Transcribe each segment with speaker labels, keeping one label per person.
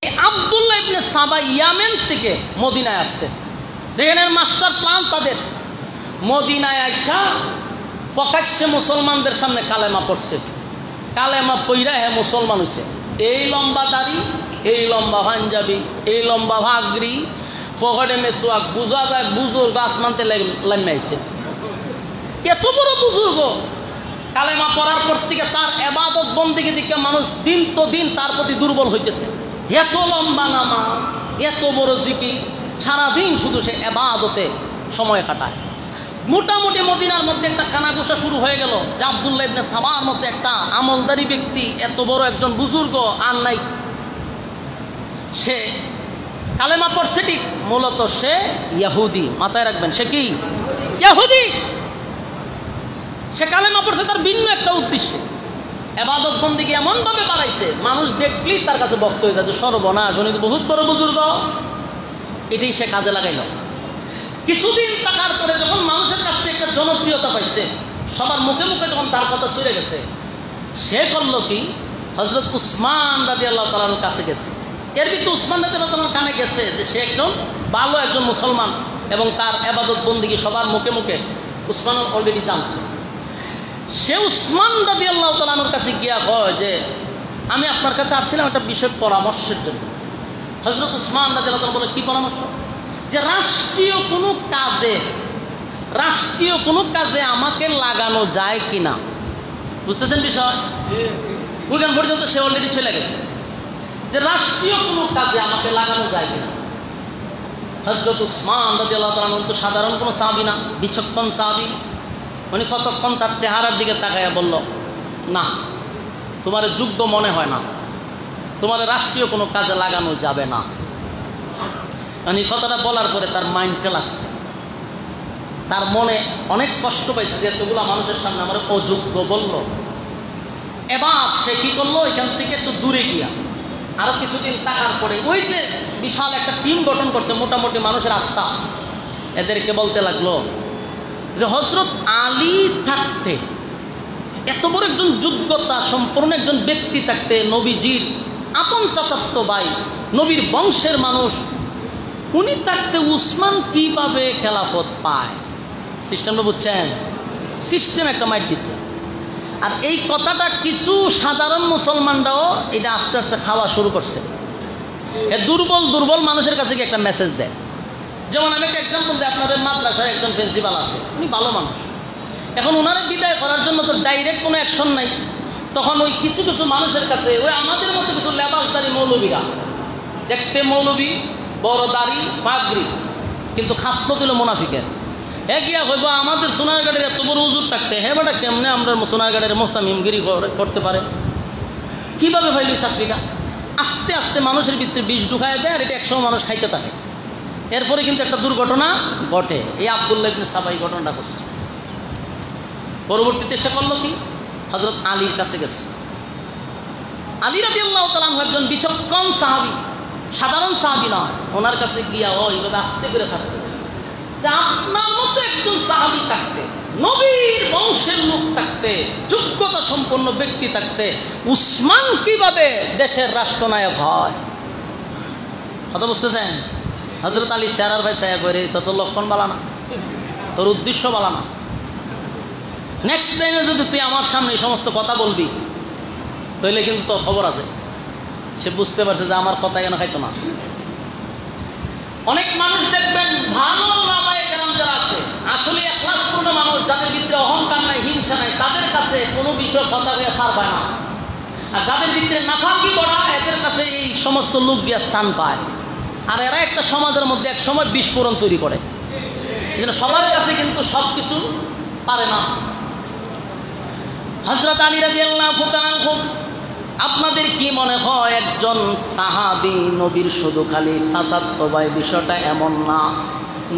Speaker 1: আব্দুল্লাহ ইবনে সাবা ইয়ামেন থেকে মদিনায় আসছে। দেখেন মাস্টার প্ল্যান তাদের। মদিনায় আইসা প্রকাশ্যে মুসলমানদের সামনে কালেমা পড়ছে। কালেমা পইরা হ্যাঁ মুসলমান হয়েছে। এই লম্বা দাড়ি, এই লম্বা পাঞ্জাবি, এই লম্বা ভাগরি, পকেটে মেসোয়াক, বুঝা যায় বুজুর্গ আসমানতে লাইমাইছে। এত বড় বুজুর্গ কালেমা পড়ার পর থেকে তার এবাদত বন্দেগী দিকে মানুষ দিন তো দিন তার প্রতি দুর্বল হইতেছে। এত লম্বা নামাজ, এত বড় জিকির, সারাদিন শুধু সে এবাদতে সময় কাটায়। মোটামুটি মদিনার মধ্যে একটা কানাঘুষা শুরু হয়ে গেল যে আব্দুল্লাহ ইবনে সাবার মতো একটা আমলদারি ব্যক্তি, এত বড় একজন বুজুর্গ আর নাই। সে কালেমা পড়ছে ঠিক, মূলত সে ইহুদি। মাথায় রাখবেন, সে কি ইহুদি। সে কালেমা পড়ছে তার ভিন্ন একটা উদ্দেশ্যে। এবাদত বন্দেগী এমন ভাবে বাড়াইছে, মানুষ দেখলেই তার কাছে বক্ত হয়ে যাচ্ছে, সর্বনাশ উনি বহুত বড় বুজুর্গ। এটাই সে কাজে লাগাইল। কিছুদিন থাকার পরে যখন মানুষের কাছ থেকে একটা জনপ্রিয়তা পাইছে, সবার মুখে মুখে যখন তার কথা চলে গেছে, সে করলো কি, হযরত উসমান রাদিয়াল্লাহু তাআলার কাছে গেছে। এর ভিতরে উসমান রাদিয়াল্লাহু তাআলার কানে গেছে যে সে একজন ভালো একজন মুসলমান এবং তার ইবাদত বন্দেগী সবার মুখে মুখে উসমান অলরেডি জানছে। সে উসমান রাদিয়াল্লাহু তাআলার কাছে গিয়া কয় যে আমি আপনার কাছে আসছিলাম একটা বিষয় পরামর্শের জন্য। হযরত উসমান রাদিয়াল্লাহু তাআলা বলে, কি পরামর্শ? যে রাষ্ট্রীয় কোনো কাজে আমাকে লাগানো যায় কিনা। বুঝতেছেন বিষয়? ওইখান পর্যন্ত সে অলরেডি চলে গেছে যে রাষ্ট্রীয় কোনো কাজে আমাকে লাগানো যায় কিনা। হযরত উসমান রাদিয়াল্লাহু তাআলা তো সাধারণ কোনো সাহাবী না, বিচক্ষণ সাহাবী। উনি কতক্ষণ তার চেহারার দিকে তাকাইয়া বলল, না, তোমার যোগ্য মনে হয় না, তোমার রাষ্ট্রীয় কোনো কাজে লাগানো যাবে না। মানে কথাটা বলার পরে তার মাইন্ডটা লাগছে, তার মনে অনেক কষ্ট পাইছে যে এতগুলো মানুষের সামনে আমার অযোগ্য বলল। এবার সে কি করলো, এখান থেকে একটু দূরে গিয়া আরো কিছুদিন থাকার পরে ওই যে বিশাল একটা টিম গঠন করছে, মোটামুটি মানুষের আস্থা, এদেরকে বলতে লাগলো যে হযরত আলী থাকতে, এত বড় একজন যোগ্যতা সম্পূর্ণ একজন ব্যক্তি থাকতে, নবীজির আপন চাচাতো ভাই, নবীর বংশের মানুষ, উনি থাকতে উসমান কিভাবে খেলাফত পায়? সিস্টেমটা বুঝছেন? সিস্টেম একটা মাইট দিছে। আর এই কথাটা কিছু সাধারণ মুসলমানরাও এটা আস্তে আস্তে খাওয়া শুরু করছে। দুর্বল মানুষের কাছে কি একটা মেসেজ দেয়। যেমন আমি একটা এক্সাম্পল দিই, আপনাদের মাদ্রাসায় একজন প্রিন্সিপাল আছে, উনি ভালো মানুষ। এখন ওনারা বিদায় করার জন্য তো ডাইরেক্ট কোনো অ্যাকশন নাই। তখন ওই কিছু কিছু মানুষের কাছে ওই আমাদের মতো কিছু লেবাসদারি মৌলবীরা, দেখতে মৌলবী, বড় দাড়ি পাগড়ি, কিন্তু খাসলত হলো মুনাফিকের। গিয়া হইব আমাদের সোনারগাঁড়ের এত বড় হুজুর থাকতে, হ্যাঁ বেটা কেমনে আমরা সোনারগাঁড়ের মোস্তামিমগিরি করতে পারে? কিভাবে ভাইলি চাকরিটা? আস্তে আস্তে মানুষের ভিতরে বিষ ঢুকায় দেয়, আর এটা 100 মানুষ খাইতে থাকে। এরপরে কিন্তু একটা দুর্ঘটনা ঘটে। এই আব্দুল্লাহ ইবনে সাবা এই ঘটনাটা করছে। পরবর্তীতে সে করলো কি, হযরত আলীর কাছে গেছে। আলী রাদিয়াল্লাহু তাআলা একজন বিচক্ষণ সাহাবী, সাধারণ সাহাবী নয়। ওনার কাছে গিয়া এইভাবে আস্তে করে থাকছে যে আপনার মতো একজন সাহাবী থাকতে, নবীর বংশের লোক থাকতে, যোগ্যতা সম্পন্ন ব্যক্তি থাকতে উসমান কিভাবে দেশের রাষ্ট্রনায়ক হয়? কথা বুঝতেছেন? হযরত আলী চেহারার ভাই ছায়া করে, তত লক্ষণ বালা না, তোর উদ্দেশ্য বালা না। নেক্সট টাইমে যদি তুই আমার সামনে এই সমস্ত কথা বলবি, তাহলে কিন্তু তোর খবর আছে। সে বুঝতে পারছে যে আমার কথা কেন খাইতো না। অনেক মানুষ দেখবেন ভালো ওলামায়ে কেরাম যারা আছে, আসলে ইখলাসপূর্ণ মানুষ, যাদের ভিতরে অহংকার নাই, হিংসা নাই, তাদের কাছে কোনো বিষয় কথা হয়ে ছাড় পায় না। আর যাদের ভিতরে নাফাকি বড়া, এদের কাছে এই সমস্ত লোক গিয়া স্থান পায়। আর এরা একটা সমাজের মধ্যে এক সময় বিস্ফোরণ তৈরি করে। সবার কাছে কিন্তু সব কিছু পারে না। হযরত আলী রাদিয়াল্লাহু তাআলা, আপনাদের কি মনে হয় একজন সাহাবী নবীর শুধু খালি চাচাতো ভাই? বিষয়টা এমন না।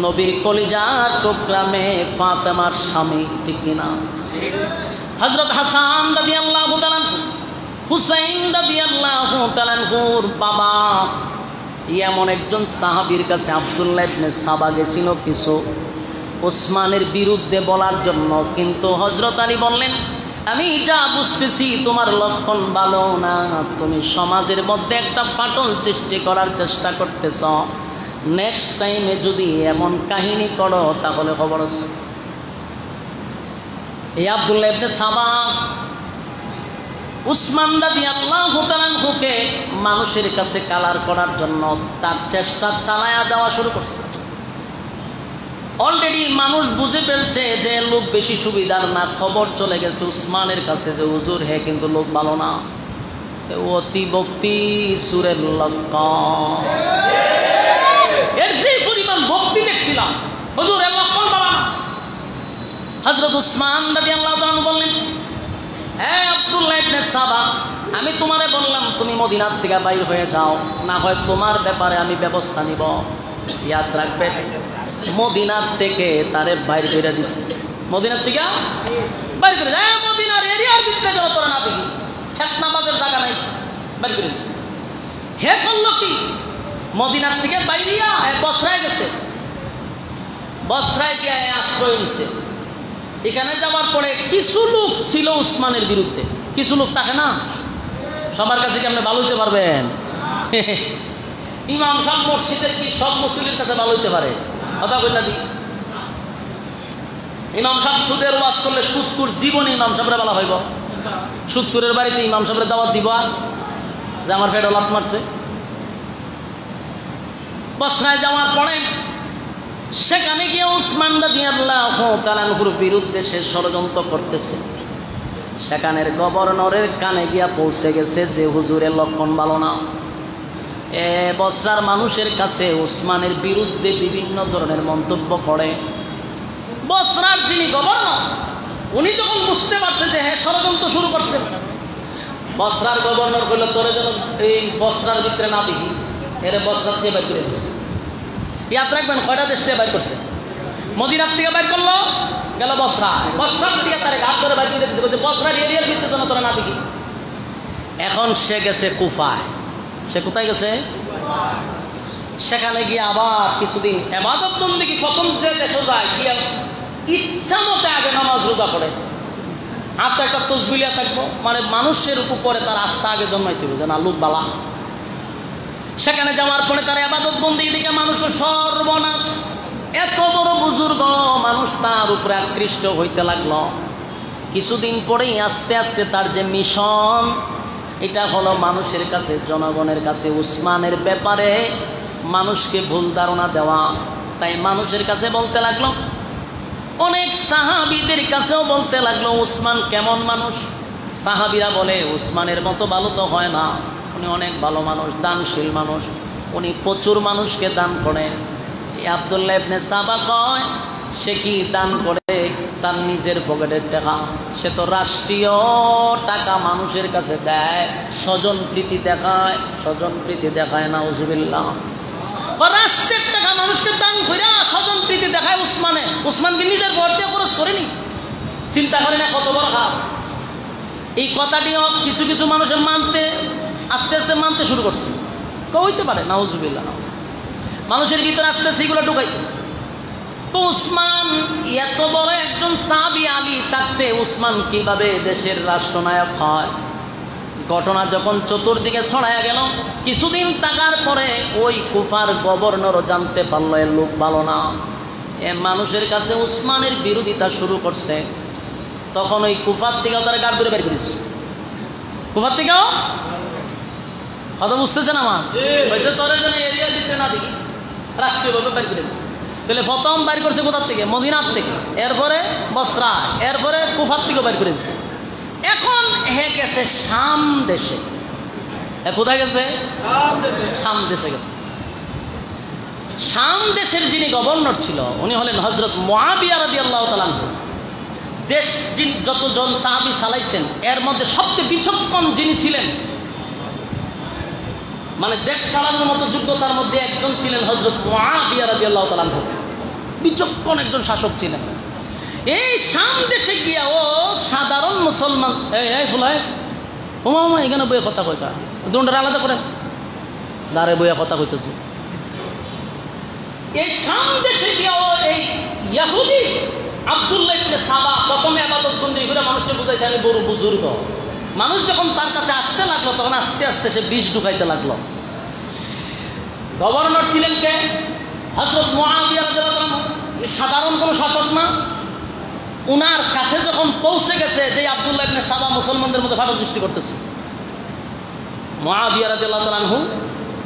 Speaker 1: নবীর কলিজার টুকরা মেয়ে ফাতেমার স্বামী, ঠিক কিনা? হযরত হাসান রাদিয়াল্লাহু তাআলা, হুসাইন রাদিয়াল্লাহু তাআলার বাবা, এমন একজন সাহাবীর কাছে আব্দুল্লাহ ইবনে সাবা গেছিল কিছু উসমানের বিরুদ্ধে বলার জন্য। কিন্তু হযরত আলী বললেন, আমি যা বুঝতেছি তোমার লক্ষণ ভালো না, তুমি সমাজের মধ্যে একটা ফাটল সৃষ্টি করার চেষ্টা করতেছ। নেক্সট টাইমে যদি এমন কাহিনী করো তাহলে খবর আছে। এই আব্দুল্লাহ ইবনে সাবা উসমান রাদিয়াল্লাহু তাআলা আনহুকে মানুষের কাছে কালার করার জন্য তার চেষ্টা চালায়া যাওয়া শুরু করছে। অলরেডি মানুষ বুঝে ফেলছে যে লোক বেশি সুবিধার না। খবর চলে গেছে উসমানের কাছে যে হুজুর হে কিন্তু লোক ভালো না, অতি ভক্তি সুরের লক্ষণ। এর যে পরিমাণ ভক্তি দেখছিলাম হুজুর এর লক্ষণ ভালো না। হযরত উসমান রাদিয়াল্লাহু তাআলা বললেন, হে আব্দুল্লাহ ইবনে সাবা, আমি তোমারে বললাম তুমি মদিনার থেকে বাইর হয়ে যাও, না হয় তোমার ব্যাপারে আমি ব্যবস্থা নিব। ইয়াদ রাখবেন, মদিনার থেকে তারে বাইর করে দিছে। মদিনার থেকে বাইর করে যায়, মদিনার এরিয়ার ভিতরে যাও, তোরা না দেখি খেত নামাজের জায়গা নাই, বাইর করে দিছে। হে করলো কি, মদিনার থেকে বাইরিয়া বসরায় গেছে। বসরায় গিয়ে আশ্রয় নিছে। এখানে যাওয়ার পরে কিছু লোক ছিল উসমানের বিরুদ্ধে। কিছু লোক থাকে না, সবার কাছে কি আপনি ভালো হইতে পারবেন? ইমাম সব মসজিদের কি সব মসজিদের কাছে ভালো হইতে পারে? কথা বললা দি ইমাম সাহেব সুদের ওয়াজ করলে সুদকুর জীবনে ইমাম সাহেবরা বলা হইব? সুদকুরের বাড়িতে ইমাম সাহেবের দাওয়াত দিব আর যে আমার পেটে লাত মারছে? বসরায় যাওয়ার পরে সেখানে গিয়ে উসমান রাদিয়াল্লাহু তাআলা আনহুর বিরুদ্ধে সে ষড়যন্ত্র করতেছে। সেখানের গভর্নরের কানে গিয়া পৌঁছে গেছে যে হুজুরের লক্ষণ ভালো না। বসরার মানুষের কাছে উসমানের বিরুদ্ধে বিভিন্ন ধরনের মন্তব্য করে। বসরার যিনি গভর্নর উনি যখন বুঝতে পারছে যে হ্যাঁ ষড়যন্ত্র শুরু করছে, বসরার গভর্নর বলল তোরে যেন এই বসরার ভিতরে না দেখি, এর বসরার থেকে বাইর করে দিচ্ছে। ইয়াদ রাখবেন, কয়টা দেশ থেকে বাইর করছে? মদিনার থেকে বাইর করলো, গেল বসরা, বসরার থেকে তারে ঘাট করে বাইর করে দিচ্ছে, বসরার এরিয়ার ভিতরে যেন তোরা না দেখি। এখন সে গেছে কুফায়। সে কোথায় গেছে? সেখানে গিয়ে আবার কিছুদিন ইবাদত বন্দেগী, প্রথম যে দেশে যায় গিয়ে ইচ্ছা মতে আগে নামাজ রোজা পড়ে, হাতে একটা তসবিলিয়া থাকবো, মানে মানুষের উপরে তার আস্থা আগে জন্মাইতে হবে যে না লোক বালা। সেখানে যাওয়ার পরে তার ইবাদত বন্দেগী দিকে মানুষ সর্বনাশ। এত বড় বুজুর্গ মানুষ তার উপরে আকৃষ্ট হইতে লাগলো। কিছুদিন পরেই আস্তে আস্তে তার যে মিশন, এটা হলো মানুষের কাছে, জনগণের কাছে উসমানের ব্যাপারে মানুষকে ভুল ধারণা দেওয়া। তাই মানুষের কাছে বলতে লাগলো, অনেক সাহাবীদের কাছেও বলতে লাগলো উসমান কেমন মানুষ। সাহাবীরা বলে উসমানের মতো ভালো তো হয় না, উনি অনেক ভালো মানুষ, দানশীল মানুষ, উনি প্রচুর মানুষকে দান করে। আব্দুল্লাহ ইবনে সাবা কয় সে কি দান করে? তার নিজের পকেটের টাকা। সে তো রাষ্ট্রীয় টাকা মানুষের কাছে দেয়, স্বজন প্রীতি দেখায়। স্বজন প্রীতি দেখায় না, উজুবিল্লাহ। রাষ্ট্রের টাকা মানুষকে দান করে স্বজন প্রীতি দেখায় উসমানে। উসমান কি নিজের ঘর দিয়ে খরচ করেনি? চিন্তা করে না কত বড় খারাপ। এই কথাটিও কিছু কিছু মানুষের মানতে আস্তে আস্তে মানতে শুরু করছে। হইতে পারে না, উজুবিল্লাহ। মানুষের ভিতরে আস্তে আস্তে এগুলো ঢুকাইতেছে। তো উসমান এত বড় একজন সাহাবী, আলী থাকতে উসমান কিভাবে দেশের রাষ্ট্রনায়ক হয়? ঘটনা যখন চতুর্দিকে ছড়ায়া গেল, কিছুদিন থাকার পরে ওই কুফার গভর্নরও জানতে পারলো এর লোক ভালো না। এ মানুষের কাছে উসমানের বিরোধিতা শুরু করছে। তখন ওই কুফার থেকেও তারা গাড় ধরে বের করেছে। কুফার থেকেও কথা বুঝতেছেন আমার? হয়েছে তোরা যেন এরিয়া দিতে না দেখি, রাষ্ট্রীয়ভাবে বের করেছে। তাহলে প্রথম বাইর করছে কোথার থেকে? মদিনার থেকে, এরপরে বসরা, এরপরে কুফার থেকেও বাইর করেছে। এখন হে গেছে শাম দেশে। কোথায় গেছে? শাম দেশে গেছে। শাম দেশের যিনি গভর্নর ছিল উনি হলেন হযরত মুআবিয়া রাদিয়াল্লাহু তাআলা আনহু। দেশ যতজন সাহাবী চালাইছেন এর মধ্যে সবচেয়ে বিচক্ষণ যিনি ছিলেন, মানে দেশ চালানোর মতো যোগ্যতার মধ্যে একজন ছিলেন হযরত মুআবিয়া রাদিয়াল্লাহু তাআলা আনহু। বিচক্ষণ একজন শাসক ছিলেন। এই শাম দেশে গিয়া ও সাধারণ মুসলমান, এই ফুলায় ও মামা এখানে বইয়ে কথা কইতা, দুটার আলাদা করেন, দাঁড়ে বইয়া কথা কইতেছে। এই শাম দেশে গিয়া ও এই ইহুদি আব্দুল্লাহ ইবনে সাবা প্রথমে ইবাদত বন্দি করে মানুষকে বুঝাইছে আমি বড় বুজুর্গ। মানুষ যখন তার কাছে আসতে লাগলো তখন আস্তে আস্তে সে বিষ ঢুকাইতে লাগলো। গভর্নর ছিলেন কে? হযরত মুআবিয়া রাদিয়াল্লাহু আনহু। সাধারণ কোনো শাসক না। উনার কাছে যখন পৌঁছে গেছে যে আব্দুল্লাহ ইবনে সাবা মুসলমানদের মধ্যে ফাটল সৃষ্টি করতেছে, মুআবিয়া রাদিয়াল্লাহু আনহু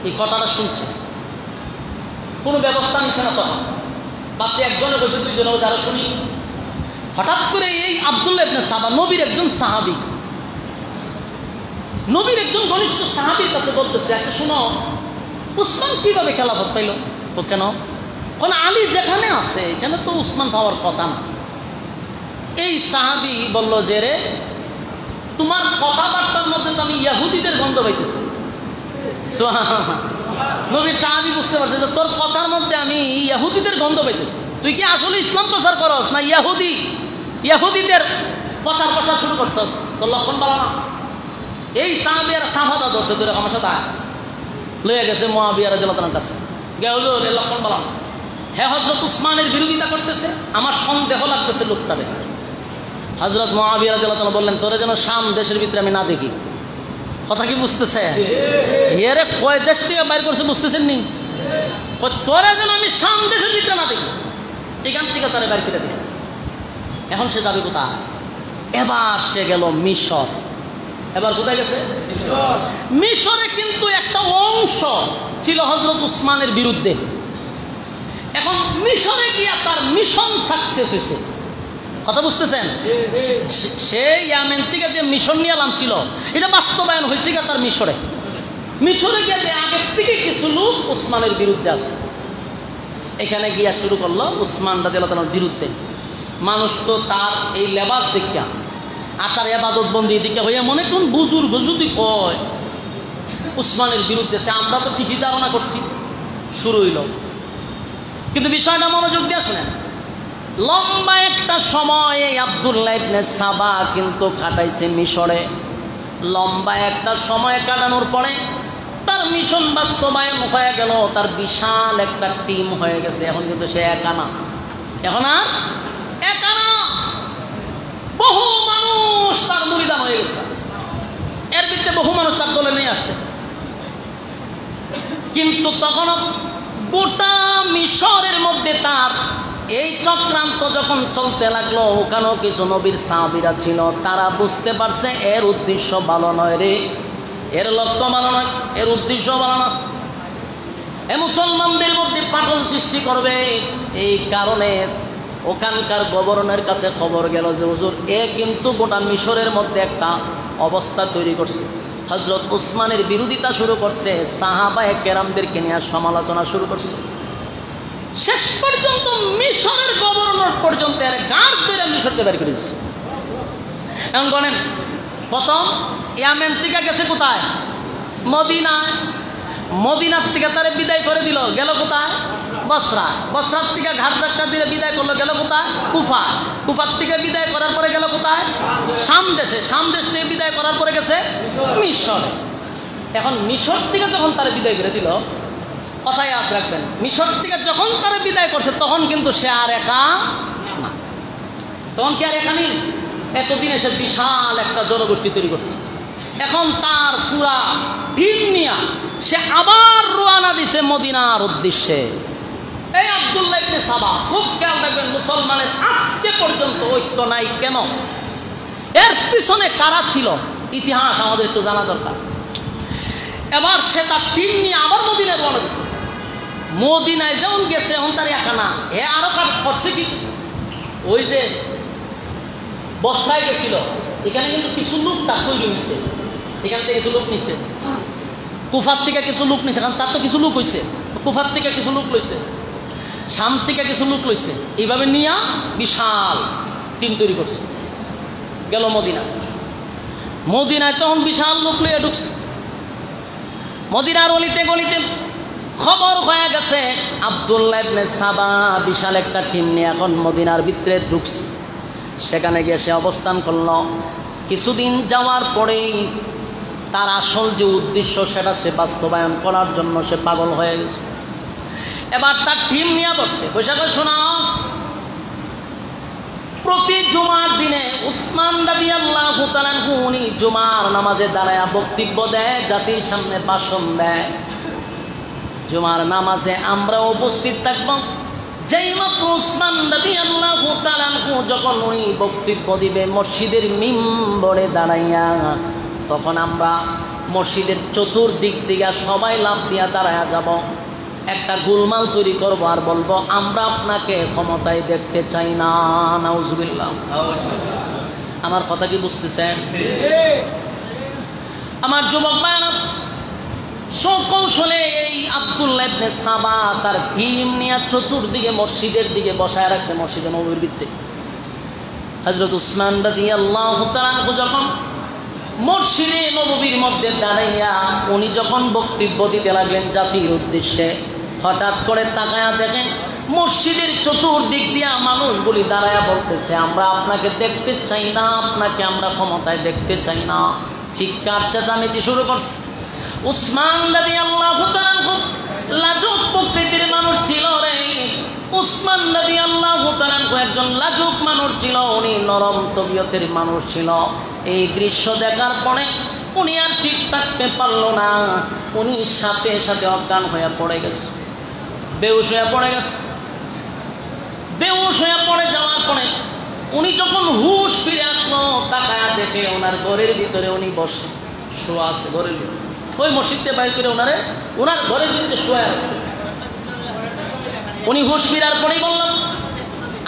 Speaker 1: এই কথাটা শুনছে, কোনো ব্যবস্থা নিচ্ছে না। তখন বাচ্চা একজনে বসে দুইজনে যারা শুনি, হঠাৎ করে এই আব্দুল্লাহ ইবনে সাবা নবীর একজন সাহাবী, নবীর একজন ঘনিষ্ঠ সাহাবীর কাছে বলতেছে, আচ্ছা শুনো, উসমান কিভাবে খেলাফত পাইল? তো কেন? কারণ আলী যেখানে আছে এখানে তো উসমান পাওয়ার কথা না। এই সাহাবী বলল যে রে, তোমার কথাবার্তার মধ্যে তো আমি ইহুদিদের গন্ধ পাইতেছি। নবীর সাহাবী বুঝতে পারছে যে তোর কথার মধ্যে আমি ইহুদিদের গন্ধ পাইতেছি। তুই কি আসলে ইসলাম প্রচার করস না ইহুদিদের প্রচার শুরু করছস? তোর লক্ষণ বলা না। এই সাহাবী আর কাফাদা ধরছে, তোর আমার সাথে লয়ে গেছে মুআবিয়া রাদিয়াল্লাহু আনহুর কাছে। হুজুর এর লক্ষণ বলা, হ্যাঁ হযরত উসমানের বিরোধিতা করতেছে, আমার সন্দেহ লাগতেছে লোকটারে। হযরত মুআবিয়া রাদিয়াল্লাহু আনহু বললেন, তোরে যেন শাম দেশের ভিতরে আমি না দেখি। কথা কি বুঝতেছে? এরে কয় দেশ থেকে বাইর করছে বুঝতেছেন নি? তোরে যেন আমি শাম দেশের ভিতরে না দেখি, এখান থেকে তারে বাইর করে দিই। এখন সে যাবে কোথায়? এবার সে গেল মিশর। এবার কোথায় গেছে? মিশরে কিন্তু একটা অংশ ছিল হযরত উসমানের বিরুদ্ধে। এখন মিশরে গিয়া তার মিশন সাকসেস হয়েছে। কথা বুঝতেছেন? সে ইয়ামেন থেকে যে মিশন নিয়ে ছিল এটা বাস্তবায়ন হয়েছে তার মিশরে। মিশরে গিয়ে আগের থেকে কিছু লোক উসমানের বিরুদ্ধে আছে, এখানে গিয়া শুরু করলো উসমান রাদিয়াল্লাহু আনহুর বিরুদ্ধে। মানুষ তো তার এই লেবাস দেখিয়া আর তার ইবাদত বন্দি দিকে হইয়া মনে কোন বুজুর্গ যদি কয় উসমানের বিরুদ্ধে, আমরা তো ঠিকই ধারণা করছি। শুরু হইল, কিন্তু বিষয়টা মনোযোগ দিয়ে শুনেন। লম্বা একটা সময় আব্দুল্লাহ ইবনে সাবা কিন্তু কাটাইছে মিশরে। লম্বা একটা সময় কাটানোর পরে তার মিশন বাস্তবায়ন হয়ে গেল, তার বিশাল একটা টিম হয়ে গেছে। এখন কিন্তু সে একা না, এখন আর একা না, বহু মানুষ তার মুরিদান হয়ে গেছে। এর ভিতরে বহু মানুষ তার দলে নিয়ে আসছে। কিন্তু তখন গোটা মিশরের মধ্যে তার এই চক্রান্ত যখন চলতে লাগলো, ওখানেও কিছু নবীর সাহাবীরা ছিল, তারা বুঝতে পারছে এর উদ্দেশ্য ভালো নয় রে, এর লক্ষ্য ভালো নয়, এর উদ্দেশ্য ভালো না, এ মুসলমানদের মধ্যে পাগল সৃষ্টি করবে। এই কারণে ওখানকার গভর্নরের কাছে খবর গেল যে হুজুর এ কিন্তু গোটা মিশরের মধ্যে একটা অবস্থা তৈরি করছে, হযরত উসমানের বিরোধিতা শুরু করছে, সাহাবায়ে কেরামদেরকে নিয়ে সমালোচনা শুরু করছে। শেষ পর্যন্ত মিশরের গভর্নর পর্যন্ত এর গার্ড করে মিশরকে বের করেছে। এখন বলেন, প্রথম ইয়ামেন থেকে গেছে কোথায়? মদিনায়। মদিনার থেকে তারে বিদায় করে দিল, গেল কোথায়? বসরা। বসরার থেকে ঘাট ধাক্কা দিয়ে বিদায় করলো, গেল কোথায়? কুফা। কুফার থেকে বিদায় করার পরে গেল কোথায়? শাম দেশে। শাম দেশ থেকে বিদায় করার পরে গেছে মিশর। এখন মিশর থেকে যখন তারে বিদায় করে দিল, কথায় আজ রাখবেন, মিশর থেকে যখন তারা বিদায় করছে তখন কিন্তু সে আর একা না। তখন কি আর একা নেই? এতদিন এসে বিশাল একটা জনগোষ্ঠী তৈরি করছে। এখন তার পুরা টিম নিয়ে সে আবার রওনা দিছে মদিনার উদ্দেশ্যে। এই আব্দুল্লাহ ইবনে সাবা, খুব খেয়াল রাখবেন, মুসলমানের আজকে পর্যন্ত ঐক্য নাই কেন? এর পিছনে কারা ছিল ইতিহাস আমাদের একটু জানা দরকার। এবার সে তার টিম নিয়ে আবার মদিনায় রওনা দিছে। মদিনায় যেমন গেছে এখন তার একা না, এ আরো কাজ করছে কি, ওই যে বসরায় গেছিল, এখানে কিন্তু কিছু লোক তার তৈরি হয়েছে, এখান থেকে কিছু লোক নিছে, কুফার থেকে কিছু লোক নিছে, কারণ তার তো কিছু লোক হয়েছে, কুফার থেকে কিছু লোক লইছে, শাম থেকে কিছু লোক লইছে, এইভাবে নিয়ে বিশাল টিম তৈরি করছে। গেল মদিনা। মদিনায় তখন বিশাল লোক লইয়া ঢুকছে। মদিনার অলিতে গলিতে খবর হয়ে গেছে আব্দুল্লাহ ইবনে সাবা বিশাল একটা টিম নিয়ে এখন মদিনার ভিতরে ঢুকছে। সেখানে গিয়ে সে অবস্থান করল। কিছুদিন যাওয়ার পরেই তার আসল যে উদ্দেশ্য সেটা সে বাস্তবায়ন করার জন্য সে পাগল হয়ে গেছে। এবার তার টিম নিয়ে বসছে, বসে শোনাও, প্রতি জুমার দিনে উসমান রাদিয়াল্লাহু তাআলা আনহু উনি জুমার নামাজে দাঁড়ায়া বক্তব্য দেয়, জাতির সামনে ভাষণ দেয়। জুমার নামাজে আমরা উপস্থিত থাকব। যেই মাত্র উসমান রাদিয়াল্লাহু তাআলা আনহু যখন উনি বক্তব্য দিবে মসজিদের মিম্বরে দাঁড়াইয়া, তখন আমরা মসজিদের চতুর্দিক থেকে সবাই লাফ দিয়া দাঁড়ায়া যাব, একটা গোলমাল তৈরি করবো আর বলবো আমরা আপনাকে ক্ষমতায় দেখতে চাই না। নাউজুবিল্লাহ। আমার কথা কি বুঝতেছেন? আমার যুবক ভাইরা, সকৌশলে এই আব্দুল্লাহ ইবনে সাবা তার টিম নিয়ে চতুর্দিকে মসজিদের দিকে বসায় রাখছে, মসজিদে নববীর ভিতরে। হযরত উসমান রাদিয়াল্লাহু তাআলা আনহু যখন মসজিদে নববীর মধ্যে দাঁড়াইয়া উনি যখন বক্তব্য দিতে লাগলেন জাতির উদ্দেশ্যে, হঠাৎ করে তাকায়া দেখেন মসজিদের চতুর্দিক দিয়া মানুষগুলি দাঁড়ায়া বলতেছে আমরা আপনাকে দেখতে চাই না, আপনাকে আমরা ক্ষমতায় দেখতে চাই না। চিৎকার চেঁচামেচি শুরু করছে। উসমান রাদিয়াল্লাহু তাআলা আনহু লাজুক প্রকৃতির মানুষ ছিল রে। উসমান রাদিয়াল্লাহু তাআলা আনহু একজন লাজুক মানুষ ছিল, উনি নরম তবিয়তের মানুষ ছিল। এই দৃশ্য দেখার পরে উনি আর ঠিক থাকতে পারল না, উনি সাথে সাথে অজ্ঞান হয়ে পড়ে গেছে, বেহুশ হয়ে পড়ে গেছে। বেহুশ হয়ে পড়ে যাওয়ার পরে উনি যখন হুশ ফিরে আসলো, তাকায়া দেখে ওনার ঘরের ভিতরে উনি বসে শোয়া আছে, ঘরের ভিতরে ওই মসজিদে বাইর করে ওনার ঘরের ভিতরে শোয়া আছে। উনি হুশ ফিরার পরেই বললাম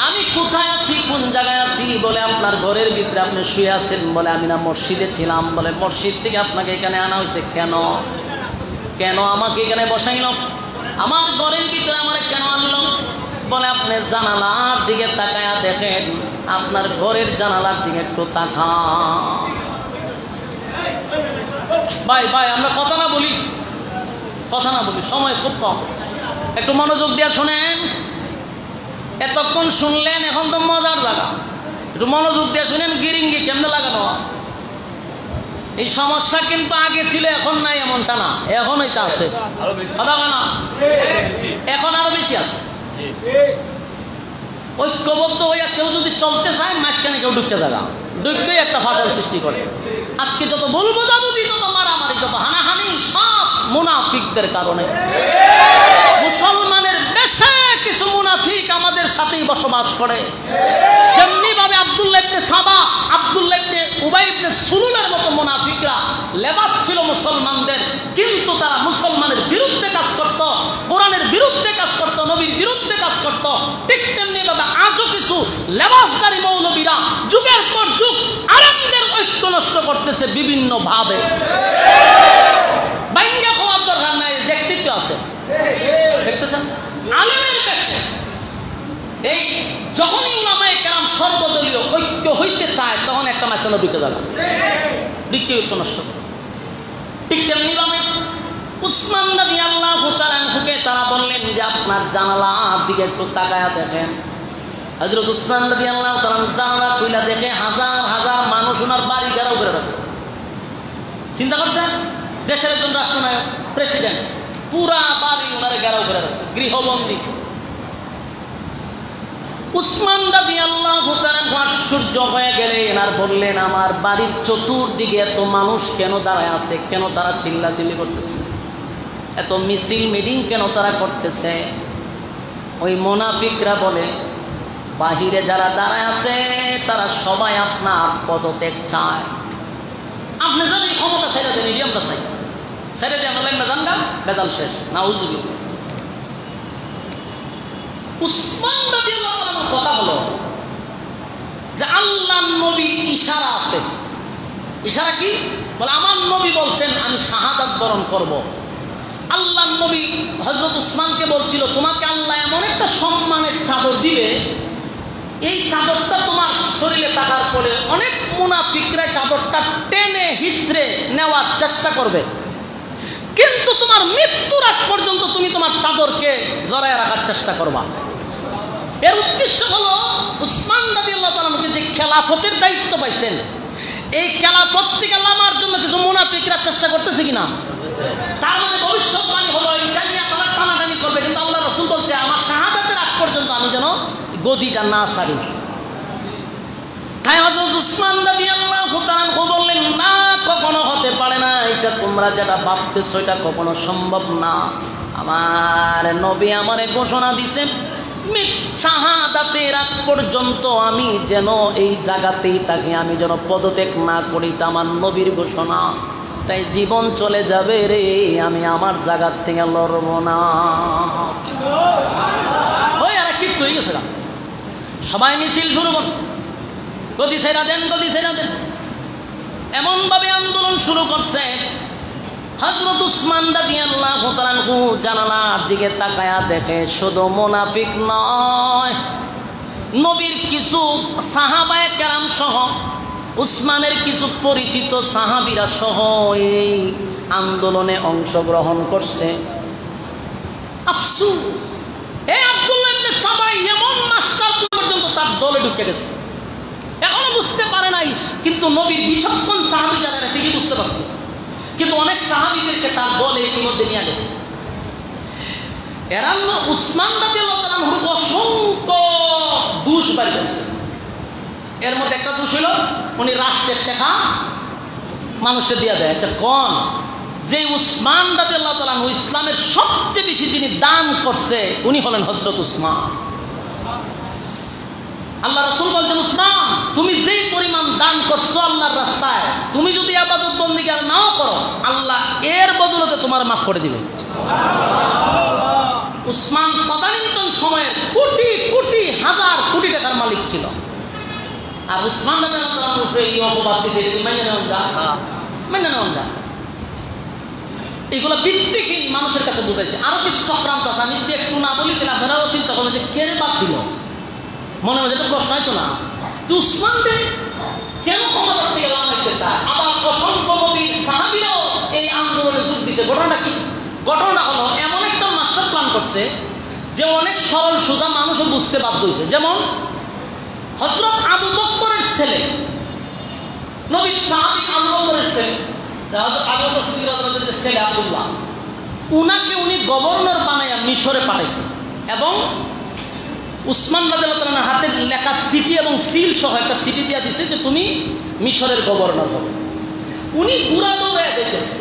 Speaker 1: আমি কোথায় আছি, কোন জায়গায় আছি? বলে আপনার ঘরের ভিতরে আপনি শুয়ে আছেন। বলে আমি না মসজিদে ছিলাম। বলে মসজিদ থেকে আপনাকে এখানে আনা হয়েছে কেন? কেন আমাকে এখানে বসাইল? আমার ঘরের ভিতরে আমার কেন আনলো? বলে আপনি জানালার দিকে তাকায়া দেখেন, আপনার ঘরের জানালার দিকে একটু তাকান। ভাই ভাই আমরা কথা না বলি, সময় খুব কম, একটু মনোযোগ দিয়ে শোনেন। এতক্ষণ শুনলেন, এখন তো মজার জায়গা, একটু মনোযোগ দিয়ে শুনেন। গিরিঙ্গি কেমনে লাগানো? এই সমস্যা কিন্তু আগে ছিল, এখন নাই এমনটা না, এখন এটা আছে, কথা বলে না, এখন আরো বেশি আছে। ঐক্যবদ্ধ হইয়া কেউ যদি চলতে চায়, মাঝখানে কেউ ঢুকতে জায়গা ঢুকতেই একটা ফাটল সৃষ্টি করে। আজকে যত বলবো যাবতীয়, যত মারামারি, যত হানাহানি, সব মুনাফিকদের কারণে। মুসলমানের দেশে কিছু মুনাফিক আমাদের সাথেই বসবাস করে। যেমনি ভাবে আব্দুল্লাহ ইবনে সাবা, আব্দুল্লাহ ইবনে উবাই ইবনে সুলুলের মতো মুনাফিকরা লেবাস ছিল মুসলমানদের, কিন্তু তারা মুসলমানের বিরুদ্ধে কাজ করত, কোরআনের বিরুদ্ধে কাজ করত, নবীর বিরুদ্ধে কাজ করত। ঠিক তেমনি ভাবে আজও কিছু লেবাসদারী মৌলবীরা যুগের পর যুগ আলেমদের ঐক্য নষ্ট করতেছে বিভিন্ন ভাবে। বাইঙ্গা খোয়ার দরকার নাই, দেখতে তো আছে, দেখতেছেন আলেমের কাছে। এই যখনই উলামায়ে কেরাম সর্বদলীয় ঐক্য হইতে চায়, তখন একটা মাঝখানে ঢুকে যাবে, দিককে ঐক্য নষ্ট করে। ঠিক তেমনি ভাবে উসমান রাদিয়াল্লাহু তাআলা আনহুকে তারা বললেন যে আপনার জানালার দিকে একটু তাকায়া দেখেন। হযরত উসমান রাদিয়াল্লাহু তাআলা জানালা খুলে দেখে হাজার হাজার মানুষ ওনার বাড়ি ঘেরাও করে আছে। চিন্তা করছেন, দেশের একজন রাষ্ট্রনায়ক, প্রেসিডেন্ট, পুরা বাড়ি ওনারে ঘেরাও করে আছে, গৃহবন্দী। উসমান রাদিয়াল্লাহু তাআলা আশ্চর্য হয়ে গেলেন আর বললেন আমার বাড়ির চতুর্দিকে এত মানুষ কেন দাঁড়ায় আছে, কেন তারা চিল্লাচিল্লি করতেছে, এত মিছিল মিটিং কেন তারা করতেছে? ওই মুনাফিকরা বলে বাহিরে যারা দাঁড়ায় আছে তারা সবাই আপনার পদত্যাগ চায়। আপনি যদি ক্ষমতা ছেড়ে দেন, আমরা চাই ছেড়ে দিয়ে আমরা লাইন জানগা বেদাল শেষ। নাউজুবিল্লাহ। উসমান রাদিয়াল্লাহু তাআলার কথা হলো যে আল্লাহর নবীর ইশারা আছে। ইশারা কি? বলে আমার নবী বলছেন আমি শাহাদাত বরণ করব। আল্লাহর নবী হযরত উসমানকে বলছিল তোমাকে আল্লাহ এমন একটা সম্মানের চাদর দিবে, এই চাদরটা তোমার শরীরে থাকার পরে অনেক মুনাফিকরা চাদরটা টেনে হিসড়ে নেওয়ার চেষ্টা করবে, কিন্তু তোমার মৃত্যুর আগ পর্যন্ত তুমি তোমার চাদরকে জড়ায় রাখার চেষ্টা করবা। এর উদ্দেশ্য হলো উসমান রাদিয়াল্লাহু তাআলা যে খেলাফতের দায়িত্ব পাইছেন, এই খেলাফত থেকে লামার জন্য কিছু মুনাফিকরা চেষ্টা করতেছে কিনা, তার মানে ভবিষ্যৎবাণী হলো এটা নিয়ে তারা টানাটানি করবে, কিন্তু আল্লাহ রাসূল বলছে আমার শাহাদাতের আগ পর্যন্ত আমি যেন গদিটা না ছাড়ি। কথায় হযরত উসমান রাদিয়াল্লাহু তাআলা বললেন, না, কখনো হতে পারে না, এটা তোমরা যেটা ভাবতেছো এটা কখনো সম্ভব না। আমার নবী আমারে ঘোষণা দিয়েছেন, শাহাদাতের আগ পর্যন্ত আমি যেন এই জায়গাতেই থাকি, আমি যেন পদত্যাগ না করি, এটা আমার নবীর ঘোষণা। তাই জীবন চলে যাবে রে, আমি আমার জায়গার থেকে লড়ব না। ওই আর কি হয়ে গেছে, সবাই মিছিল শুরু করছে, গদি ছেড়া দেন, গদি ছেড়া দেন, এমন ভাবে আন্দোলন শুরু করছে। হযরত উসমান রাদিয়াল্লাহু তাআলা জানালার দিকে তাকায়া দেখে শুধু মুনাফিক নয়, নবীর কিছু সাহাবায়ে কেরাম সহ উসমানের কিছু পরিচিত সাহাবীরা সহ এই আন্দোলনে অংশগ্রহণ করছে। আফসোস, এই আব্দুল্লাহ ইবনে সাবাই এমন মাস্টার পর্যন্ত তার দলে ঢুকে গেছে, এখনো বুঝতে পারে নাই, কিন্তু নবীর বিচক্ষণ সাহাবী যারা ঠিকই বুঝতে পারছে, কিন্তু অনেক সাহাবীদেরকে তার দলে ইতিমধ্যে নিয়ে গেছে। এরা উসমান রাদিয়াল্লাহু তাআলা অসংখ্য দোষ বাড়ি করেছে। এর মধ্যে একটা দোষ হলো উনি রাষ্ট্রের টাকা মানুষকে দিয়ে দেয়। একটা কোন যে উসমান রাদিয়াল্লাহু তাআলা ইসলামের সবচেয়ে বেশি যিনি দান করছে উনি হলেন হযরত উসমান। আল্লাহ রাসূল বলছেন, উসমান তুমি যেই পরিমাণ দান করছো আল্লাহর রাস্তায়, তুমি যদি ইবাদত বন্দেগী আর নাও করো, আল্লাহ এর বদলতে তোমার মাফ করে দিবে। উসমান তদানীন্তন সময়ের কোটি কোটি হাজার কোটি টাকার মালিক ছিল, আর উসমান রাদিয়াল্লাহু তাআলার উপরে এই অপবাদ দিয়েছে, মেনে নেওয়া যায়, মেনে নেওয়া যায়। এগুলো ভিত্তিহীন মানুষের কাছে বুঝাইছে। আরো কিছু চক্রান্ত আছে, আমি যদি একটু না বলি তাহলে আপনারাও চিন্তা করবেন যে কে বাদ দিল, মনে হয় যেটা প্রশ্ন হয়তো না, উসমানকে কেন ক্ষমতা থেকে লাগাইতে চায়। আবার অসংখ্য নবীর সাহাবীরাও এই আন্দোলনে যোগ দিতে। ঘটনাটা কি? ঘটনাটা হলো এমন একটা মাস্টার প্ল্যান করছে যে অনেক সরল সোজা মানুষও বুঝতে বাধ্য হয়েছে। যেমন হযরত আবু বকরের ছেলে, নবীর সাহাবী আবু বকরের ছেলে, আবু বকর সিদ্দিক রাদিয়াল্লাহু তাআলার ছেলে আব্দুল্লাহ, উনাকে উনি গভর্নর বানাইয়া মিশরে পাঠাইছে এবং উসমান রাদিয়াল্লাহু তাআলার হাতে লেখা চিঠি এবং সিল সহ একটা চিঠি দিয়ে দিচ্ছে যে তুমি মিশরের গভর্নর হবে। উনি গুড়া দৌড়ে দেখতেছে,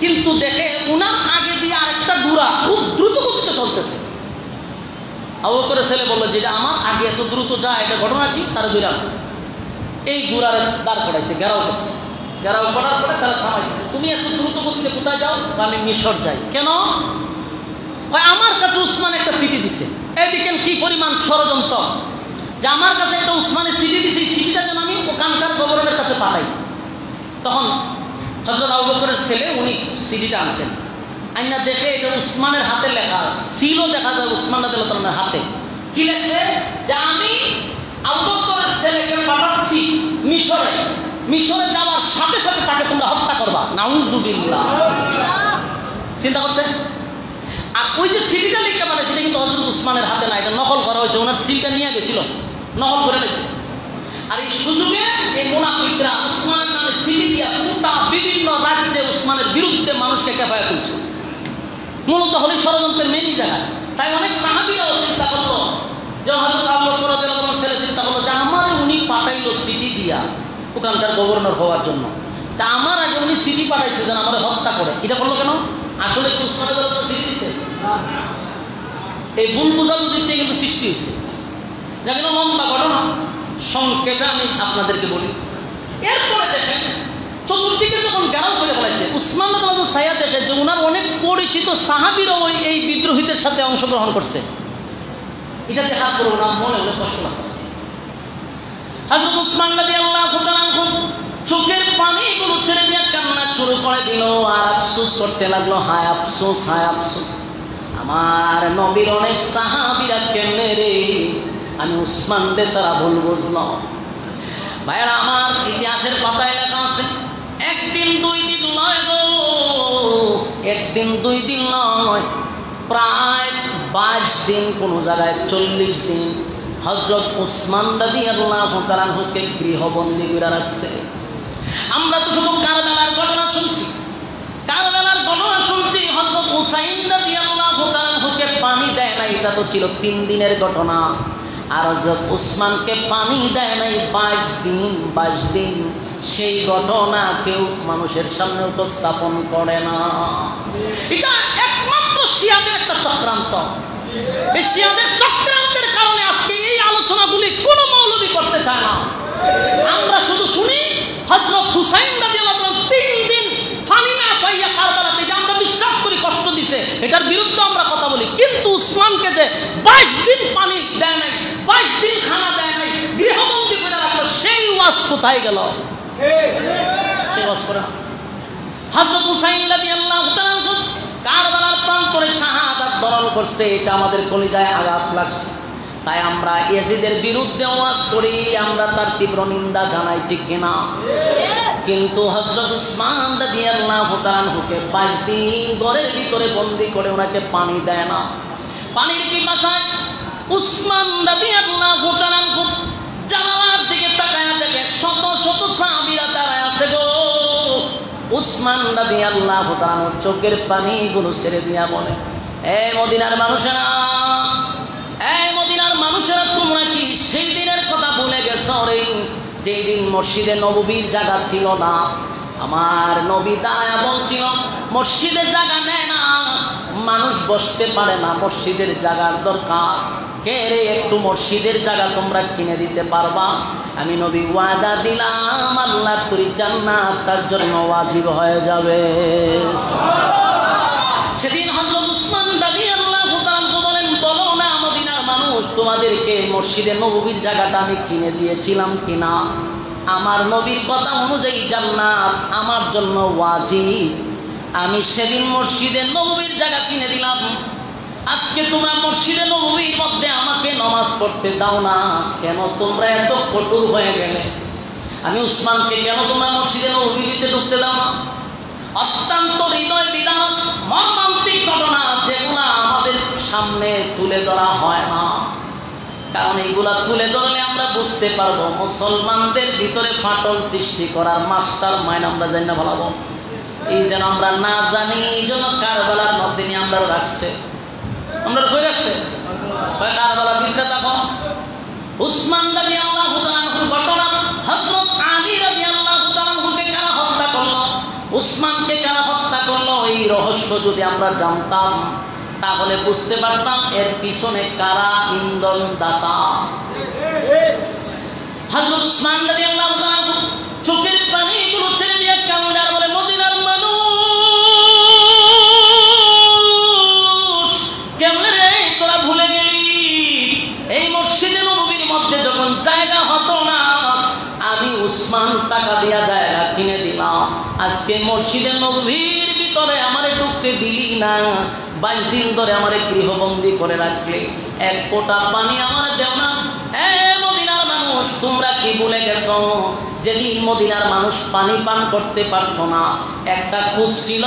Speaker 1: কিন্তু দেখে উনার আগে দিয়ে আরেকটা গুড়া খুব দ্রুত গতিতে চলতেছে। আবু বকরের ছেলে বললো, যেটা আমার আগে এত দ্রুত যায়, এটা ঘটনা কি? তারা বিরাম এই গুড়ার দাঁড় করাইছে, ঘেরাও করছে, ঘেরাও করার পরে তারা থামাইছে। তুমি এত দ্রুত গতিতে কোথায় যাও? আমি মিশর যাই। কেন? আমার কাছে উসমান একটা চিঠি দিছে। এদিকে কি পরিমাণ ষড়যন্ত্র, যে আমার কাছে একটা উসমানের চিঠি দিছে, চিঠিটা যেন আমি ওখানকার গভর্নরের কাছে পাঠাই। তখন হযরত আবু বকরের ছেলে উনি চিঠিটা আনছেন, আইনা দেখে এটা উসমানের হাতে লেখা, সিলও দেখা যায় উসমান রাদিয়াল্লাহু তাআলার হাতে। কি লেখছে? যে আমি আবু বকরের ছেলেকে পাঠাচ্ছি মিশরে, মিশরে যাওয়ার সাথে সাথে তাকে তোমরা হত্যা করবা। নাউযুবিল্লাহ। চিন্তা করছেন? আর ওই যে সিলটা লিখতে পারে সেটা কিন্তু হযরত উসমানের হাতে না, এটা নকল করা হয়েছে, ওনার সিলটা নিয়ে গেছিল, নকল করে নিয়েছে। আর এই সুযোগে এই মুনাফিকরা উসমানের নামে চিঠি দিয়া গোটা বিভিন্ন রাজ্যে উসমানের বিরুদ্ধে মানুষকে কেফায়া তুলছে। মূলত হলে ষড়যন্ত্রের মেনই জায়গায়। তাই অনেক সাহাবীরাও চিন্তা করলো, যে হযরত আবু বকর রাদিয়াল্লাহু তাআলার ছেলে চিন্তা করলো যে আমার উনি পাঠাইলো চিঠি দিয়া ওখানকার গভর্নর হওয়ার জন্য, তা আমার আগে উনি চিঠি পাঠাইছে যেন আমার হত্যা করে। এটা করলো কেন? আসলে কি উসমান রাদিয়াল্লাহু তাআলা চিঠি দিচ্ছে? এই ভুল বোঝাবুঝিতে কিন্তু সৃষ্টি হয়েছে। যা কিন্তু লম্বা ঘটনা, সংক্ষেপে আমি আপনাদেরকে বলি। এরপরে দেখেন চতুর্দিকে যখন গেরাও করে ফেলাইছে, উসমান রাদিয়াল্লাহু তাআলা ছায়া দেখে যে উনার অনেক পরিচিত সাহাবীরাও এই বিদ্রোহীদের সাথে অংশগ্রহণ করছে। এটা দেখার পর ওনার মনে অনেক কষ্ট লাগছে। হযরত উসমান রাদিয়াল্লাহু তাআলা চোখের পানিগুলো ছেড়ে দিয়ে কান্না শুরু করে দিল, আর আফসোস করতে লাগলো, হায় আফসোস, হায় আফসোস, আমার নবীর অনেক সাহাবীরা কেমনে রে, আমি উসমানদের তারা ভুল বুঝলো। ভাইরা আমার, ইতিহাসের পাতায় লেখা আছে, একদিন দুই দিন নয় গো, একদিন দুই দিন নয়, প্রায় 22 দিন, কোন জায়গায় 40 দিন হযরত উসমান রাদিয়াল্লাহু তাআলাকে গৃহবন্দী করে রাখছে। আমরা তো শুধু কারবালার ঘটনা শুনছি, কারবালার ঘটনা শুনছি। হযরত হুসাইন রাদিয়াল্লাহু তাআলাকে পানি দেয় না, এটা তো ছিল 3 দিনের ঘটনা। আর হযরত উসমানকে পানি দেয় নাই 22 দিন। সেই ঘটনা কেউ মানুষের সামনে উপস্থাপন করে না। এটা একমাত্র শিয়াদের একটা চক্রান্ত। এই শিয়াদের চক্রান্তের কারণে আজকে এই আলোচনাগুলি কোনো মৌলবী করতে চায় না। আমরা শুধু শুনি হযরত হুসাইন রাদিয়াল্লাহু আনহু 3 দিন পানি না পাইয়া কারবালাতে, যে আমরা বিশ্বাস করি কষ্ট দিছে, এটার বিরুদ্ধে আমরা কথা বলি। কিন্তু উসমানকে যে 22 দিন পানি দেয় নাই, 22 দিন খানা দেয় নাই, গৃহবন্দী করে রাখলো, সেই ওয়াজ কোথায় গেল? সেই ওয়াজ করে না। হযরত হুসাইন রাদিয়াল্লাহু তাআলা কারবালার প্রান্তরে শাহাদাত বরণ করছে, এটা আমাদের কলিজায় আঘাত লাগছে। তাই আমরা ইয়াজিদের বিরুদ্ধে ওয়াজ করি, আমরা তার তীব্র নিন্দা জানাই, ঠিক কিনা? কিন্তু হযরত উসমান রাদিয়াল্লাহু তাআলাকে 22 দিন ঘরের ভিতরে বন্দী করে ওনাকে পানি দেয় না। পানির পিপাসায় উসমান রাদিয়াল্লাহু তাআলা জানালার দিকে তাকায় দেখে শত শত সাহাবীরা দাঁড়ায় আছে গো। উসমান রাদিয়াল্লাহু তাআলা চোখের পানিগুলো ছেড়ে দিয়া বলে, এই মদিনার মানুষেরা, এই মদিনার মানুষেরা, তোমরা কি সেই দিনের কথা ভুলে গেছো রে? যেই দিন মসজিদে নববীর জায়গা ছিল না, আমার নবী দাঁড়ায়া বলছিল মসজিদের জায়গা নেয় না, মানুষ বসতে পারে না, মসজিদের জায়গার দরকার। কে রে একটু মসজিদের জায়গা তোমরা কিনে দিতে পারবা? আমি নবী ওয়াদা দিলাম, আল্লাহ তোর জান্নাত তার জন্য ওয়াজিব হয়ে যাবে। সেদিন হযরত উসমান রাদিয়াল্লাহু তাআলা বলেন, বলো না মদিনার মানুষ, তোমাদেরকে মসজিদে নববীর জায়গাটা আমি কিনে দিয়েছিলাম কিনা? আমার নবীর কথা অনুযায়ী জান্নাত আমার জন্য ওয়াজিব। আমি সেদিন মসজিদে নববীর জায়গা কিনে দিলাম। আজকে তোমরা মসজিদে নববীর মধ্যে আমাকে নামাজ পড়তে দাও না কেন? তোমরা এত কঠোর হয়ে গেলে। আমি উসমানকে কেন তোমরা মসজিদে নববীতে ঢুকতে দাও না? অত্যন্ত হৃদয় বিদারক মর্মান্তিক ঘটনা, যেগুলা আমাদের সামনে তুলে ধরা হয় না। কারণ এইগুলা তুলে ধরলে আমরা বুঝতে পারবো মুসলমানদের ভিতরে ফাটল সৃষ্টি করার মাস্টার মাইন্ড আমরা জানি না বলাবো। এই যেন আমরা না জানি, এই জন্য কারবালার মধ্যে নিয়ে আমরা রাখছে, আমরা কই রাখছে কারবালার বিরুদ্ধে। তখন উসমান রাদিয়াল্লাহু তাআলার ঘটনা, হযরত আলী রাদিয়াল্লাহু তাআলাকে কারা হত্যা করলো, উসমানকে কারা হত্যা করলো, এই রহস্য যদি আমরা জানতাম তাহলে বুঝতে পারতাম এর পিছনে কারা ইন্ধন দাতা। হযরত উসমান রাদিয়াল্লাহু তাআলা চোখের পানিগুলো ছেড়ে দিয়ে কান্নার বলে, মদিনার মানুষ কেমনে রে তোরা ভুলে গেলি? এই মসজিদে নববীর মধ্যে যখন জায়গা হতো না, আমি উসমান টাকা দিয়া জায়গা কিনে দিলাম। আজকে মসজিদে নববীর ভিতরে আমারে ঢুকতে দিলি না, 22 দিন ধরে আমারে গৃহবন্দী করে রাখলে, এক ফোঁটা পানি আমার দেও না। মদিনার মানুষ, তোমরা কি ভুলে গেছো যেদিন মদিনার মানুষ পানি পান করতে পারত না? একটা কূপ ছিল,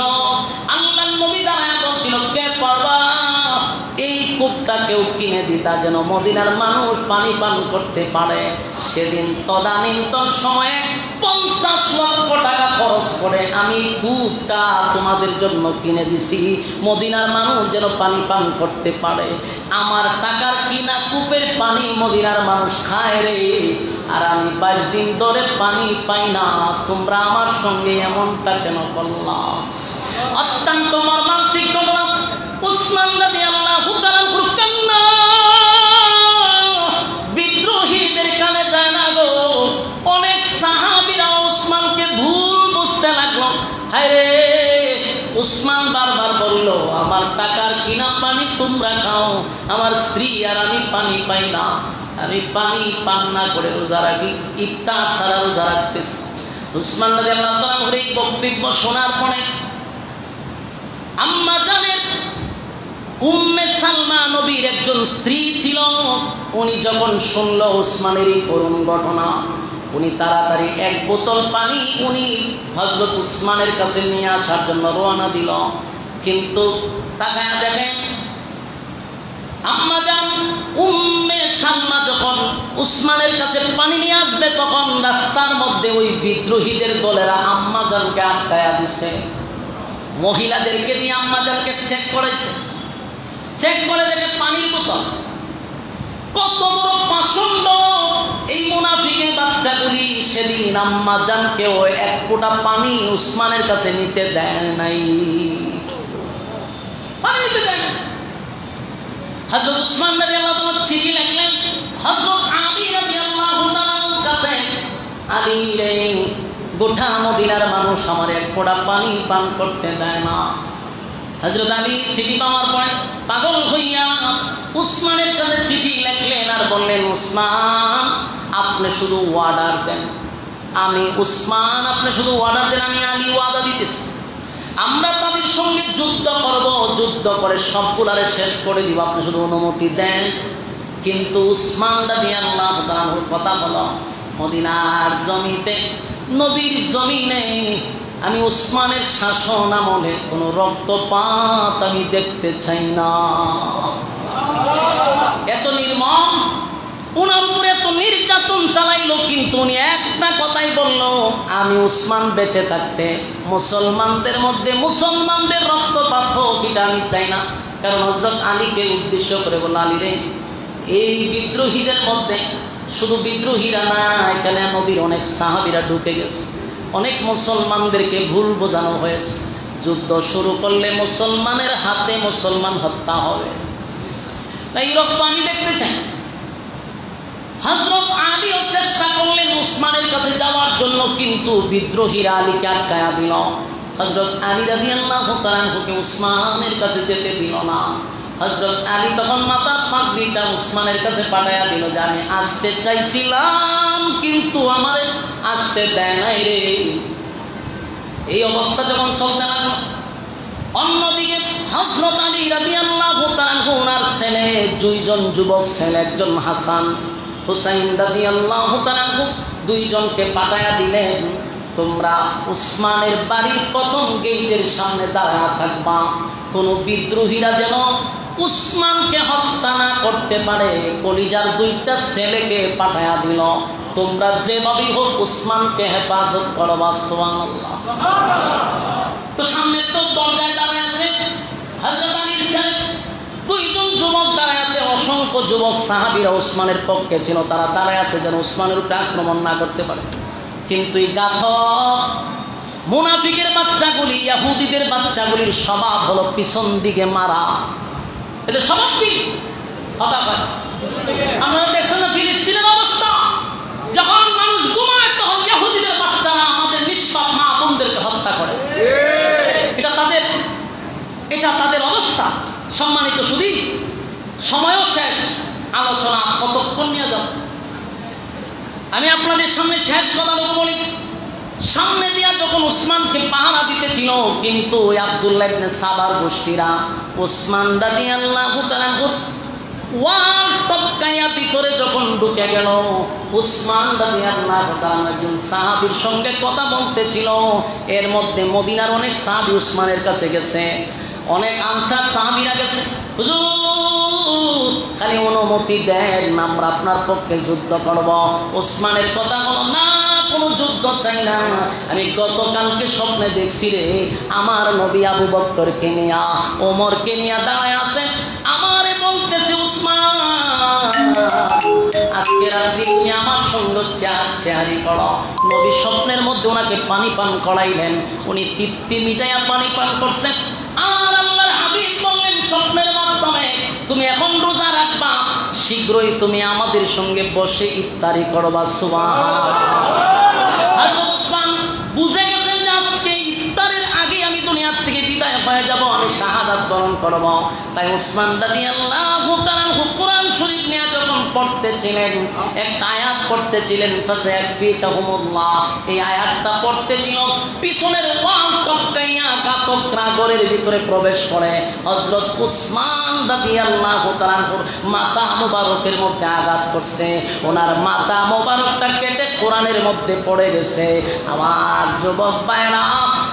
Speaker 1: আল্লাহর নবী দাঁড়ায় বলছিল, কে পারবা এই কূপটা কেউ কিনে দিতা যেন মদিনার মানুষ পানি পান করতে পারে? সেদিন তদানীন্তন সময়ে 50 লক্ষ টাকা খরচ করে আমি কূপটা তোমাদের জন্য কিনে দিছি, মদিনার মানুষ যেন পানি পান করতে পারে। আমার টাকার কিনা কূপের পানি মদিনার মানুষ খায় রে, আর আমি 22 দিন ধরে পানি পাই না। তোমরা আমার সঙ্গে এমনটা কেন করলা? অত্যন্ত মর্মান্তিক ঘটনা। উসমান রাদিয়াল্লাহু তাআলা কান্না বিদ্রোহীদের কানে যায় না গো। অনেক সাহাবীরা উসমানকে ভুল বুঝতে লাগলো। হায় রে, উসমান বারবার বলল, আমার টাকার কিনা পানি তোমরা খাও, আমার স্ত্রী আর আমি পানি পাই না। আমি পানি পান না করে রোজা রাখি, ইফতার ছাড়া রোজা রাখতেছি। উসমান রাদিয়াল্লাহু তাআলার এই বক্তব্য শোনার পরে আম্মা জানের উম্মে সালমা নবীর একজন স্ত্রী ছিল, উনি যখন শুনল উসমানের এই করুণ ঘটনা, উনি তাড়াতাড়ি 1 বোতল পানি উনি হযরত উসমানের কাছে নিয়ে আসার জন্য রওনা দিল। কিন্তু তাকায়া দেখেন আম্মা জান উম্মে সালমা যখন উসমানের কাছে পানি নিয়ে আসবে, তখন রাস্তার মধ্যে ওই বিদ্রোহীদের দলেরা আম্মা জানকে আটকায়া দিছে। মহিলাদেরকে দিয়ে আম্মা জানকে চেক করেছে। চেক করে দেখে পানির বোতল কত বড় 5 সেদিন আম্মা জানকেও এক ফোঁটা পানি উসমানের কাছে নিতে দেয় নাই, পানি নিতে দেয় না। হযরত উসমান রাদিয়াল্লাহু তাআলা চিঠি লিখলেন হযরত আলী রাদিয়াল্লাহু তাআলার কাছে, আলী রে, গোটা মদিনার মানুষ আমার এক ফোঁটা পানি পান করতে দেয় না। হযরত আলী চিঠি পাওয়ার পরে পাগল হইয়া উসমানের কাছে চিঠি লিখলেন আর বললেন, উসমান আপনি শুধু ওয়ার্ডার দেন, আমি উসমান আপনি শুধু ওয়ার্ডার দেন, আমি আলী ওয়াদা দিতেছি আমরা তাদের সঙ্গে যুদ্ধ করব, যুদ্ধ করে সবগুলারে শেষ করে দিব, আপনি শুধু অনুমতি দেন। কিন্তু উসমান রাদিয়াল্লাহু তাআলার কথা বলো, মদিনার জমিতে, নবীর জমিনে আমি উসমানের শাসন আমলে কোনো রক্তপাত আমি দেখতে চাই না। এত নির্মম, উনার উপরে এত নির্যাতন চালাইলো, কিন্তু উনি একটা কথাই বলল, আমি উসমান বেঁচে থাকতে মুসলমানদের মধ্যে মুসলমানদের রক্তপাত হোক এটা আমি চাই না। কারণ হযরত আলীকে উদ্দেশ্য করে বলল, আলী রে, এই বিদ্রোহীদের মধ্যে শুধু বিদ্রোহীরা না, এখানে নবীর অনেক সাহাবীরা ঢুকে গেছে, অনেক মুসলমানদেরকে ভুল বোঝানো হয়েছে, যুদ্ধ শুরু করলে মুসলমানের হাতে মুসলমান হত্যা হবে, তাই রক্ত আমি দেখতে চাই। হযরত আলীও চেষ্টা করলেন উসমানের কাছে যাওয়ার জন্য, কিন্তু বিদ্রোহীরা আলীকে আটকায়া দিল। হযরত আলী রাদিয়াল্লাহু তাআলাকে উসমানের কাছে যেতে দিল না। হযরত আলী তখন মাথার পাগড়িটা উসমানের কাছে পাঠাইয়া দিল যে আমি আসতে চাইছিলাম কিন্তু আমার আসতে দেয় নাই রে। এই অবস্থা যখন চলতে লাগলো, অন্যদিকে হযরত আলী রাদিয়াল্লাহু তাআলা ওনার ছেলে, দুইজন যুবক ছেলে, একজন হাসান, হুসাইন রাদিয়াল্লাহু তাআলা, দুইজনকে পাঠাইয়া দিলেন, তোমরা উসমানের বাড়ির প্রথম গেটের সামনে দাঁড়ায় থাকবা, কোন বিদ্রোহীরা যেন উসমানকে হত্যা না করতে পারে। কলিজার দুইটা ছেলেকে পাঠাইয়া দিল, তোমরা যেভাবেই হোক উসমানকে হেফাজত করবা। সুবহানাল্লাহ। তো সামনে তো দরজায় দাঁড়ায় আছে হযরত আলীর ছেলে, দুইজন যুবক দাঁড়ায় আছে, অসংখ্য যুবক সাহাবীরা উসমানের পক্ষে ছিল, তারা দাঁড়ায় আছে যেন উসমানের উপরে আক্রমণ না করতে পারে। কিন্তু এই গাধক মুনাফিকের বাচ্চাগুলি, ইহুদিদের বাচ্চাগুলির স্বভাব হলো পিছন দিকে মারা, এটা স্বভাব কি হতা হয়। আপনারা দেখছেন না ফিলিস্তিনের অবস্থা, যখন মানুষ ঘুমায় তখন ইহুদিদের বাচ্চারা আমাদের নিষ্পাপ মা বোনদেরকে হত্যা করে, এটা তাদের অবস্থা। সম্মানিত শুধু সময়ও শেষ, আলোচনা কতক্ষণ নিয়ে যাব, আমি আপনাদের সামনে শেষ কথা বলি। সামনে দিয়া যখন উসমানকে পাহারা দিতেছিল, কিন্তু আব্দুল্লাহ ইবনে সাবার গোষ্ঠীরা উসমান রাদিয়াল্লাহু তাআলা ওয়াল টপকাইয়া ভিতরে যখন ঢুকে গেল, উসমান রাদিয়াল্লাহু তাআলা একজন সাহাবীর সঙ্গে কথা বলতেছিল। এর মধ্যে মদিনার অনেক সাহাবী উসমানের কাছে গেছে, অনেক আনসার সাহাবীরা গেছে, হুজুর খালি অনুমতি দেন, আমরা আপনার পক্ষে যুদ্ধ করব। উসমানের কথা হলো, না, কোনো যুদ্ধ চাই না, আমি গতকালকে স্বপ্নে দেখছি রে, আমার নবী আবু বকরকে নিয়া, ওমরকে নিয়া দাঁড়ায় আছে, আমারে বলতেছে উসমান আজকে রাতে তুমি আমার সঙ্গে চেহারি করো। নবী স্বপ্নের মধ্যে ওনাকে পানি পান করাইলেন, উনি তৃপ্তি মিটাইয়া পানি পান করছেন। আর আল্লাহর হাবিব বললেন স্বপ্নের মাধ্যমে, তুমি এখন রোজা রাখবা, শীঘ্রই তুমি আমাদের সঙ্গে বসে ইফতারি করবা। সুবহানাল্লাহ। হযরত উসমান বুঝে গেছেন যে আজকে ইফতারের আগে আমি দুনিয়ার থেকে বিদায় হয়ে যাব, আমি শাহাদাত বরণ করব। তাই উসমান রাদিয়াল্লাহু তাআলা কুরআন শরীফ নিয়ে যখন পড়তেছিলেন, একটা আয়াত পড়তেছিলেন, ফাসায়াকফিকাহুমুল্লাহ, এই আয়াতটা পড়তেছিল, পিছনের ওয়াল টপকাইয়া ঘাতকরা ঘরের ভিতরে প্রবেশ করে হযরত উসমান রাদিয়াল্লাহু তাআলার মাথা মোবারকের মধ্যে আঘাত করছে, ওনার মাথা মোবারকটা কেটে কোরআনের মধ্যে পড়ে গেছে। আমার যুবক ভাইরা,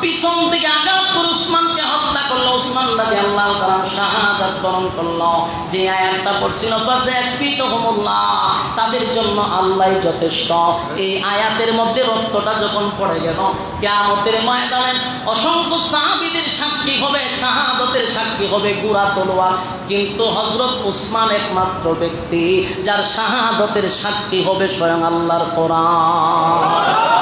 Speaker 1: পিছন থেকে আঘাত করে উসমানকে হত্যা করলো, উসমান রাদিয়াল্লাহু তাআলা শাহাদাত বরণ করলো। যে আয়াতটা পড়ছিল ফাসায়াকফিকাহুমুল্লাহ, তাদের জন্য আল্লাহই যথেষ্ট, এই আয়াতের মধ্যে রক্তটা যখন পড়ে গেল, কিয়ামতের ময়দানে অসংখ্য সাহাবীদের সাক্ষী হবে, শাহাদাতের সাক্ষী হবে গুড়া তলোয়ার, কিন্তু হযরত উসমান একমাত্র ব্যক্তি যার শাহাদাতের সাক্ষী হবে স্বয়ং আল্লাহর কোরআন।